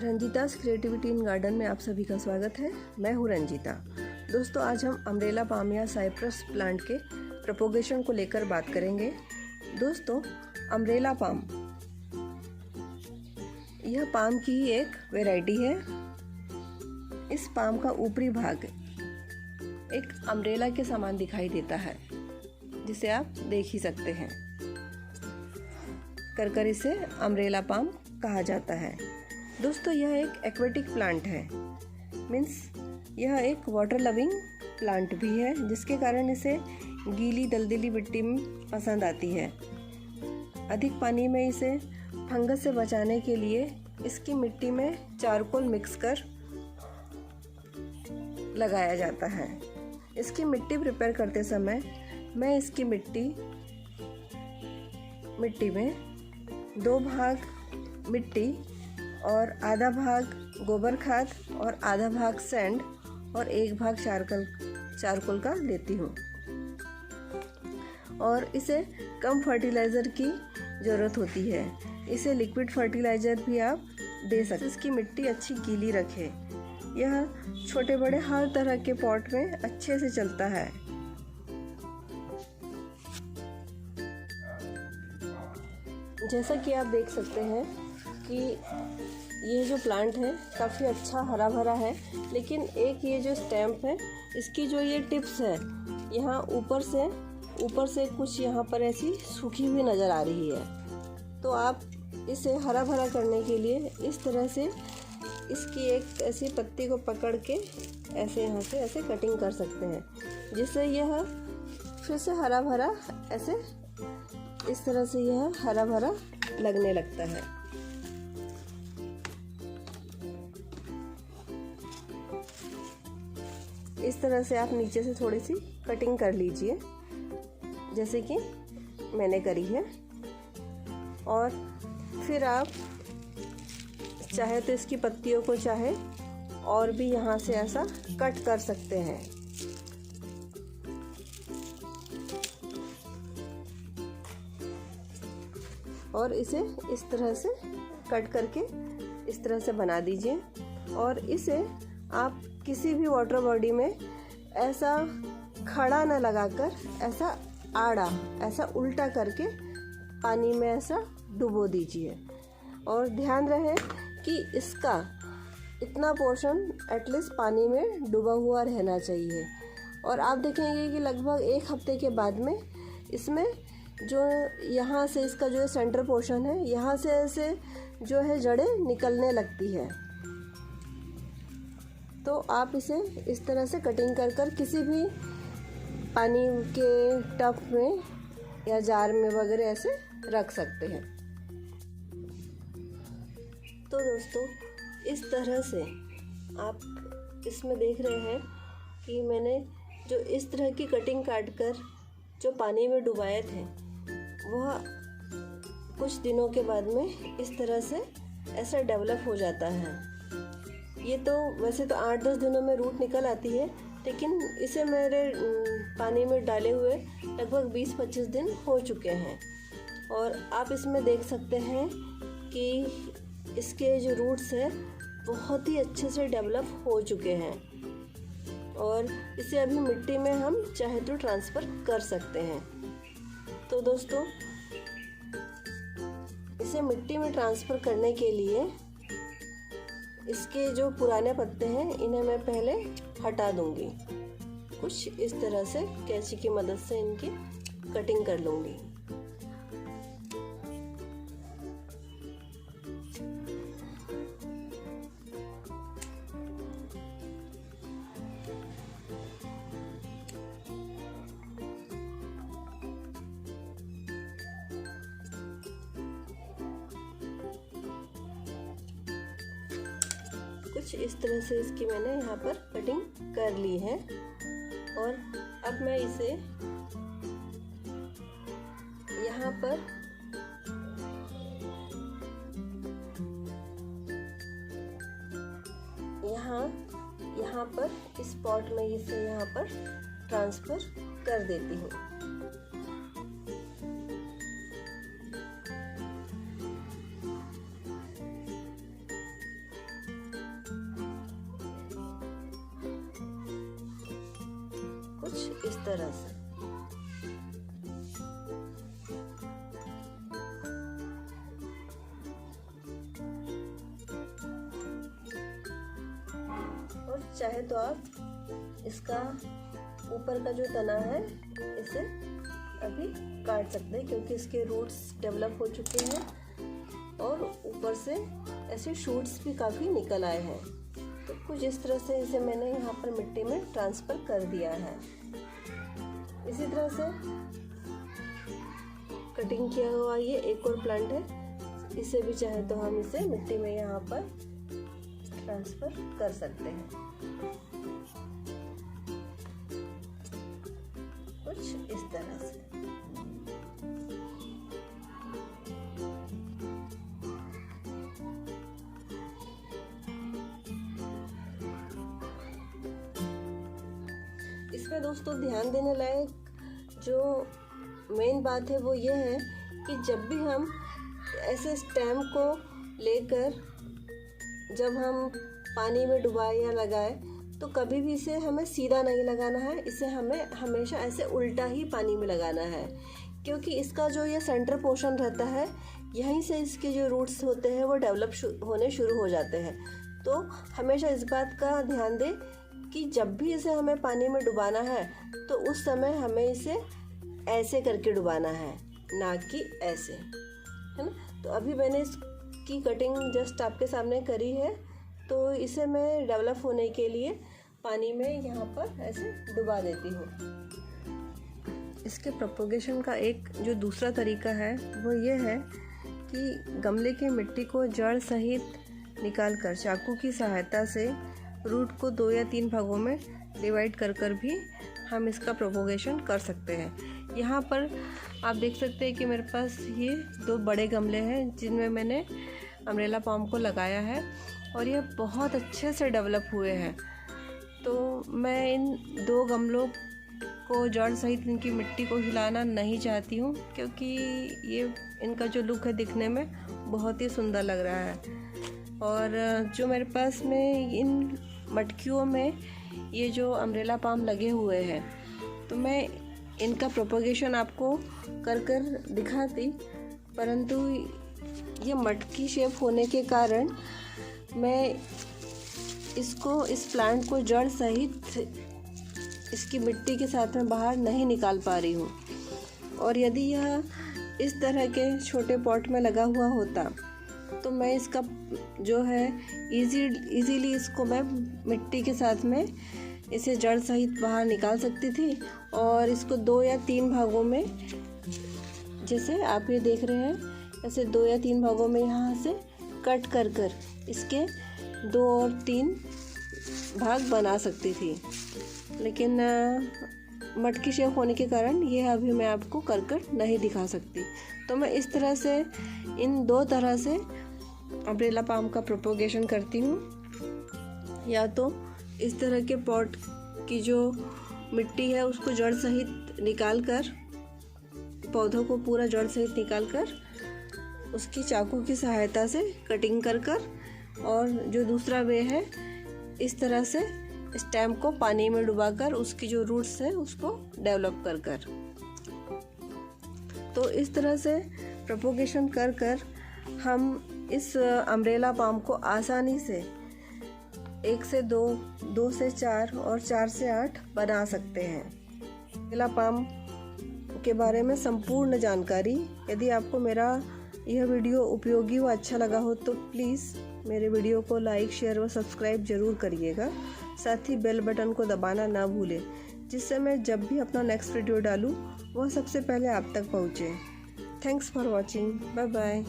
रंजीता's creativity in garden में आप सभी का स्वागत है। मैं हूँ रंजीता। दोस्तों, आज हम अम्ब्रेला पाम या साइप्रस प्लांट के प्रोपोगेशन को लेकर बात करेंगे। दोस्तों, अम्ब्रेला पाम यह पाम की ही एक वैरायटी है। इस पाम का ऊपरी भाग एक अम्ब्रेला के समान दिखाई देता है, जिसे आप देख ही सकते हैं। कर इसे अम्ब्रेला पाम कहा जाता है। दोस्तों, यह एक एक्वेटिक प्लांट है, मीन्स यह एक वाटर लविंग प्लांट भी है, जिसके कारण इसे गीली दलदली मिट्टी में पसंद आती है। अधिक पानी में इसे फंगस से बचाने के लिए इसकी मिट्टी में चारकोल मिक्स कर लगाया जाता है। इसकी मिट्टी प्रिपेयर करते समय मैं इसकी मिट्टी में 2 भाग मिट्टी और आधा भाग गोबर खाद और आधा भाग सैंड और 1 भाग चारकोल का लेती हूँ। और इसे कम फर्टिलाइज़र की ज़रूरत होती है। इसे लिक्विड फर्टिलाइज़र भी आप दे सकते हैं। इसकी मिट्टी अच्छी गीली रखें। यह छोटे बड़े हर तरह के पॉट में अच्छे से चलता है। जैसा कि आप देख सकते हैं कि ये जो प्लांट है काफ़ी अच्छा हरा भरा है, लेकिन एक ये जो स्टैम्प है, इसकी जो ये टिप्स है, यहाँ ऊपर से कुछ यहाँ पर ऐसी सूखी हुई नज़र आ रही है। तो आप इसे हरा भरा करने के लिए इस तरह से इसकी एक ऐसी पत्ती को पकड़ के ऐसे यहाँ से ऐसे कटिंग कर सकते हैं, जिससे यह फिर से हरा भरा ऐसे इस तरह से यह हरा भरा लगने लगता है। इस तरह से आप नीचे से थोड़ी सी कटिंग कर लीजिए, जैसे कि मैंने करी है। और फिर आप चाहे तो इसकी पत्तियों को चाहे और भी यहाँ से ऐसा कट कर सकते हैं। और इसे इस तरह से कट करके इस तरह से बना दीजिए। और इसे आप किसी भी वाटर बॉडी में ऐसा खड़ा न लगाकर ऐसा आड़ा ऐसा उल्टा करके पानी में ऐसा डुबो दीजिए। और ध्यान रहे कि इसका इतना पोर्शन एटलीस्ट पानी में डूबा हुआ रहना चाहिए। और आप देखेंगे कि लगभग 1 हफ्ते के बाद में इसमें जो यहाँ से इसका जो सेंटर पोर्शन है, यहाँ से ऐसे जो है जड़ें निकलने लगती है। तो आप इसे इस तरह से कटिंग कर किसी भी पानी के टब में या जार में वगैरह ऐसे रख सकते हैं। तो दोस्तों, इस तरह से आप इसमें देख रहे हैं कि मैंने जो इस तरह की कटिंग काट कर जो पानी में डुबाए थे, वह कुछ दिनों के बाद में इस तरह से ऐसा डेवलप हो जाता है। ये तो वैसे तो 8-10 दिनों में रूट निकल आती है, लेकिन इसे मेरे पानी में डाले हुए लगभग 20-25 दिन हो चुके हैं। और आप इसमें देख सकते हैं कि इसके जो रूट्स हैं बहुत ही अच्छे से डेवलप हो चुके हैं। और इसे अभी मिट्टी में हम चाहे तो ट्रांसफ़र कर सकते हैं। तो दोस्तों, इसे मिट्टी में ट्रांसफ़र करने के लिए इसके जो पुराने पत्ते हैं, इन्हें मैं पहले हटा दूंगी। कुछ इस तरह से कैंची की मदद से इनकी कटिंग कर लूँगी। कुछ इस तरह से इसकी मैंने यहाँ पर कटिंग कर ली है। और अब मैं इसे यहाँ पर इस पॉट में इसे यहाँ पर ट्रांसफ़र कर देती हूँ। इस तरह से। और चाहे तो आप इसका ऊपर का जो तना है इसे अभी काट सकते हैं, क्योंकि इसके रूट्स डेवलप हो चुके हैं और ऊपर से ऐसे शूट्स भी काफ़ी निकल आए हैं। तो कुछ इस तरह से इसे मैंने यहाँ पर मिट्टी में ट्रांसफ़र कर दिया है। इसी तरह से कटिंग किया हुआ ये एक और प्लांट है, इसे भी चाहे तो हम इसे मिट्टी में यहाँ पर ट्रांसफ़र कर सकते हैं। कुछ इस तरह से। इसमें दोस्तों ध्यान देने लायक जो मेन बात है वो ये है कि जब भी हम ऐसे स्टेम को लेकर जब हम पानी में डुबाए या लगाए तो कभी भी इसे हमें सीधा नहीं लगाना है, इसे हमें हमेशा ऐसे उल्टा ही पानी में लगाना है, क्योंकि इसका जो ये सेंटर पोर्शन रहता है यहीं से इसके जो रूट्स होते हैं वो डेवलप होने शुरू हो जाते हैं। तो हमेशा इस बात का ध्यान दें कि जब भी इसे हमें पानी में डुबाना है तो उस समय हमें इसे ऐसे करके डुबाना है, ना कि ऐसे, है ना। तो अभी मैंने इसकी कटिंग जस्ट आपके सामने करी है, तो इसे मैं डेवलप होने के लिए पानी में यहाँ पर ऐसे डुबा देती हूँ। इसके प्रोपोगेशन का एक जो दूसरा तरीका है वो ये है कि गमले की मिट्टी को जड़ सहित निकालकर चाकू की सहायता से रूट को 2 या 3 भागों में डिवाइड कर भी हम इसका प्रोपोगेशन कर सकते हैं। यहाँ पर आप देख सकते हैं कि मेरे पास ये 2 बड़े गमले हैं जिनमें मैंने अम्ब्रेला पाम को लगाया है और ये बहुत अच्छे से डेवलप हुए हैं। तो मैं इन 2 गमलों को जड़ सहित इनकी मिट्टी को हिलाना नहीं चाहती हूँ, क्योंकि ये इनका जो लुक है दिखने में बहुत ही सुंदर लग रहा है। और जो मेरे पास में इन मटकियों में ये जो अम्ब्रेला पाम लगे हुए हैं, तो मैं इनका प्रोपोगेशन आपको कर दिखाती, परंतु ये मटकी शेप होने के कारण मैं इसको इस प्लांट को जड़ सहित इसकी मिट्टी के साथ में बाहर नहीं निकाल पा रही हूँ। और यदि यह इस तरह के छोटे पॉट में लगा हुआ होता तो मैं इसका जो है इजीली इसको मैं मिट्टी के साथ में इसे जड़ सहित बाहर निकाल सकती थी और इसको 2 या 3 भागों में, जैसे आप ये देख रहे हैं, ऐसे 2 या 3 भागों में यहाँ से कट कर इसके 2 और 3 भाग बना सकती थी। लेकिन मटकी शेप होने के कारण ये अभी मैं आपको कर नहीं दिखा सकती। तो मैं इस तरह से इन 2 तरह से अम्ब्रेला पाम का प्रोपोगेशन करती हूँ, या तो इस तरह के पॉट की जो मिट्टी है उसको जड़ सहित निकाल कर, पौधों को पूरा जड़ सहित निकाल कर उसकी चाकू की सहायता से कटिंग कर, और जो दूसरा वे है इस तरह से स्टेम को पानी में डुबाकर उसकी जो रूट्स है उसको डेवलप कर। तो इस तरह से प्रोपोगेशन कर हम इस अम्ब्रेला पाम को आसानी से 1 से 2, 2 से 4 और 4 से 8 बना सकते हैं। अम्ब्रेला पाम के बारे में संपूर्ण जानकारी, यदि आपको मेरा यह वीडियो उपयोगी व अच्छा लगा हो तो प्लीज़ मेरे वीडियो को लाइक, शेयर व सब्सक्राइब ज़रूर करिएगा। साथ ही बेल बटन को दबाना ना भूलें, जिससे मैं जब भी अपना नेक्स्ट वीडियो डालूँ वह सबसे पहले आप तक पहुँचे। Thanks for watching. Bye bye.